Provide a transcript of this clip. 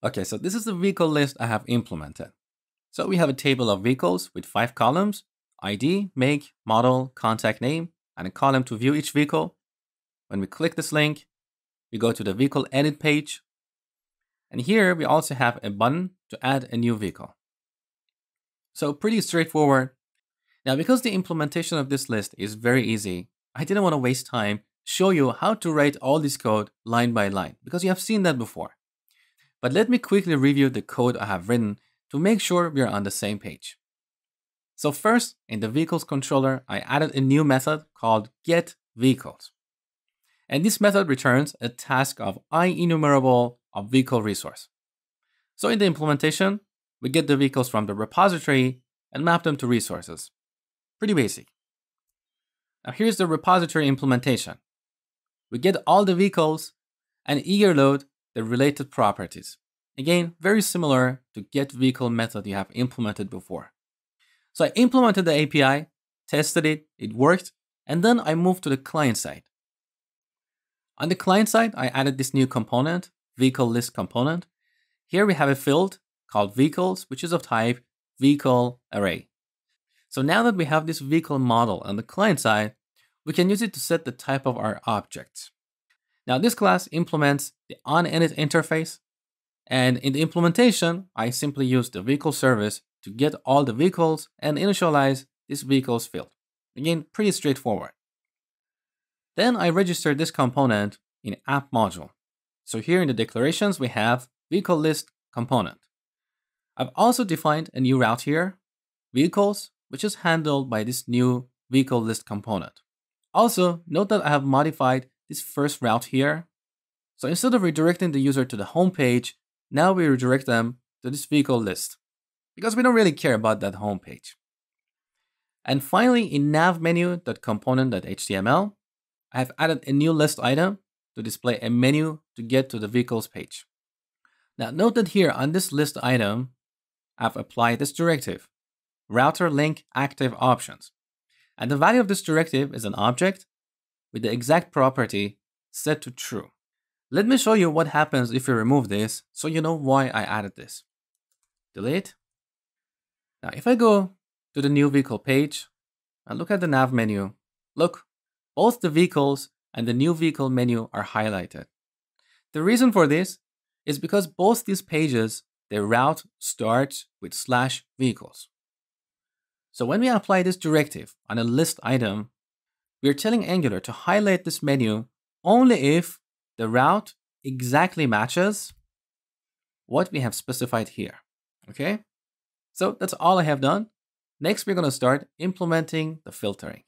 Okay, so this is the vehicle list I have implemented. So we have a table of vehicles with 5 columns: ID, make, model, contact name, and a column to view each vehicle. When we click this link, we go to the vehicle edit page. And here we also have a button to add a new vehicle. So pretty straightforward. Now, because the implementation of this list is very easy, I didn't want to waste time show you how to write all this code line by line, because you have seen that before. But let me quickly review the code I have written to make sure we are on the same page. So first, in the vehicles controller, I added a new method called getVehicles. And this method returns a task of IEnumerable of vehicle resource. So in the implementation, we get the vehicles from the repository and map them to resources. Pretty basic. Now here's the repository implementation. We get all the vehicles and eager load the related properties. Again, very similar to getVehicle method you have implemented before. So I implemented the API, tested it, it worked, and then I moved to the client side. On the client side, I added this new component, vehicle list component. Here we have a field called vehicles, which is of type vehicle array. So now that we have this vehicle model on the client side, we can use it to set the type of our objects. Now this class implements the onInit interface, and in the implementation, I simply use the vehicle service to get all the vehicles and initialize this vehicles field. Again, pretty straightforward. Then I register this component in app module. So here in the declarations, we have vehicle list component. I've also defined a new route here, vehicles, which is handled by this new vehicle list component. Also, note that I have modified this first route here. So instead of redirecting the user to the home page, now we redirect them to this vehicle list, because we don't really care about that home page. And finally, in navmenu.component.html, I have added a new list item to display a menu to get to the vehicles page. Now note that here on this list item, I've applied this directive, router link active options. And the value of this directive is an object with the exact property set to true. Let me show you what happens if you remove this so you know why I added this. Delete. Now if I go to the new vehicle page and look at the nav menu, look, both the vehicles and the new vehicle menu are highlighted. The reason for this is because both these pages, their route starts with /vehicles. So when we apply this directive on a list item, we're telling Angular to highlight this menu only if the route exactly matches what we have specified here. Okay? So that's all I have done. Next, we're going to start implementing the filtering.